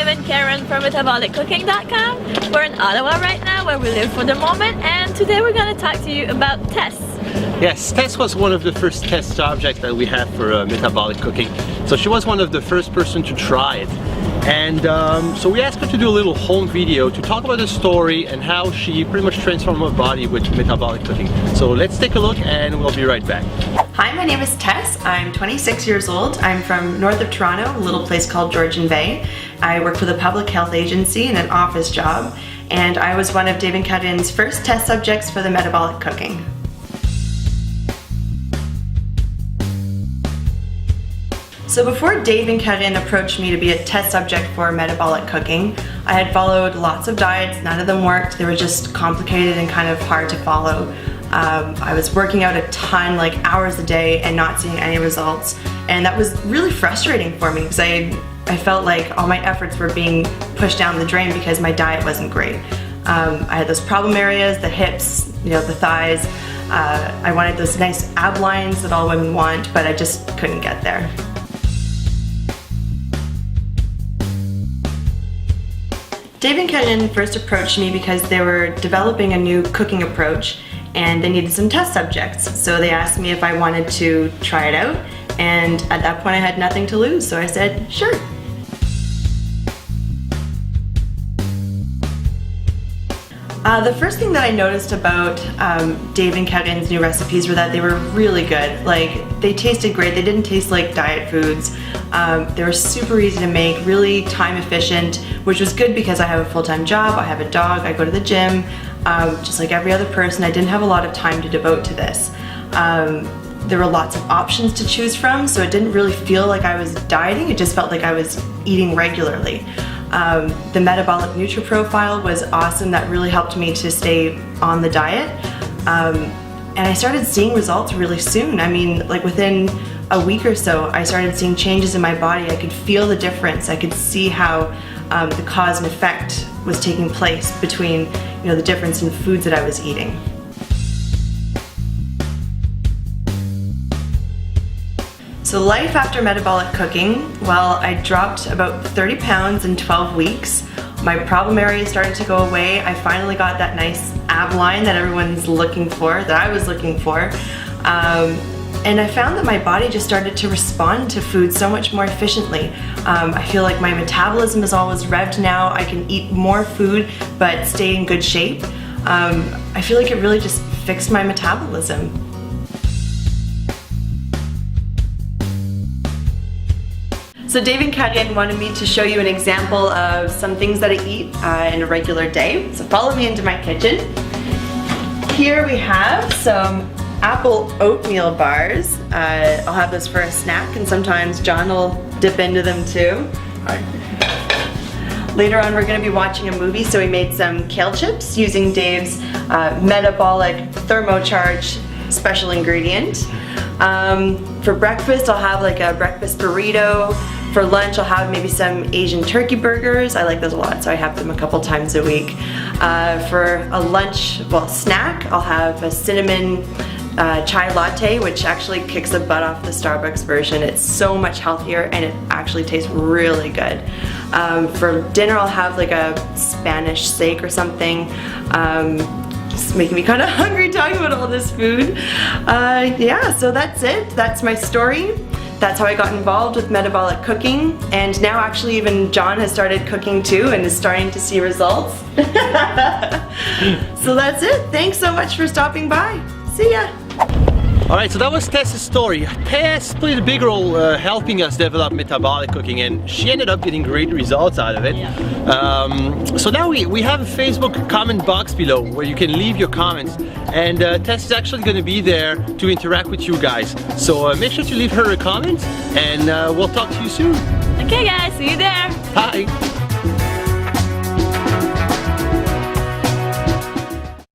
Dave and Karen from MetabolicCooking.com. We're in Ottawa right now, where we live for the moment, and today we're going to talk to you about Tess. Yes, Tess was one of the first test subjects that we had for metabolic cooking. So she was one of the first person to try it. And so we asked her to do a little home video to talk about the story and how she pretty much transformed her body with metabolic cooking. So let's take a look and we'll be right back. Hi, my name is Tess. I'm 26 years old. I'm from north of Toronto, a little place called Georgian Bay. I work for the public health agency in an office job, and I was one of Dave and Karin's first test subjects for the metabolic cooking. So before Dave and Karin approached me to be a test subject for metabolic cooking, I had followed lots of diets. None of them worked. They were just complicated and kind of hard to follow. I was working out a ton, like hours a day, and not seeing any results. And that was really frustrating for me because I felt like all my efforts were being pushed down the drain because my diet wasn't great. I had those problem areas, the hips, the thighs. I wanted those nice ab lines that all women want, but I just couldn't get there. Dave and Karin first approached me because they were developing a new cooking approach and they needed some test subjects. So they asked me if I wanted to try it out, and at that point I had nothing to lose, so I said, sure. The first thing that I noticed about Dave and Karin's new recipes were that they were really good. Like, they tasted great. They didn't taste like diet foods. They were super easy to make, really time efficient, which was good because I have a full-time job, I have a dog, I go to the gym. Just like every other person, I didn't have a lot of time to devote to this. There were lots of options to choose from, so it didn't really feel like I was dieting, it just felt like I was eating regularly. The metabolic nutri-profile was awesome. That really helped me to stay on the diet. And I started seeing results really soon. I mean, like within a week or so, I started seeing changes in my body. I could feel the difference. I could see how the cause and effect was taking place between, the difference in foods that I was eating. So life after metabolic cooking, well, I dropped about 30 pounds in 12 weeks. My problem areas started to go away. I finally got that nice ab line that everyone's looking for, that I was looking for. And I found that my body just started to respond to food so much more efficiently. I feel like my metabolism is always revved now. I can eat more food but stay in good shape. I feel like it really just fixed my metabolism. So Dave and Karin wanted me to show you an example of some things that I eat in a regular day. So follow me into my kitchen. Here we have some apple oatmeal bars. I'll have this for a snack, and sometimes John will dip into them too. Hi. Later on we're going to be watching a movie, so we made some kale chips using Dave's metabolic thermocharge special ingredient. For breakfast I'll have like a breakfast burrito. For lunch I'll have maybe some Asian turkey burgers. I like those a lot, so I have them a couple times a week. For a lunch, snack, I'll have a cinnamon chai latte, which actually kicks the butt off the Starbucks version. It's so much healthier and it actually tastes really good. For dinner I'll have like a Spanish steak or something. Just making me kind of hungry talking about all this food. Yeah, so that's it. That's my story. That's how I got involved with metabolic cooking, and now actually even John has started cooking too and is starting to see results. So that's it. Thanks so much for stopping by. See ya. Alright, so that was Tess's story. Tess played a big role helping us develop metabolic cooking, and she ended up getting great results out of it. Yeah. So now we have a Facebook comment box below where you can leave your comments, and Tess is actually going to be there to interact with you guys. So make sure to leave her a comment, and we'll talk to you soon. Okay guys, see you there. Bye.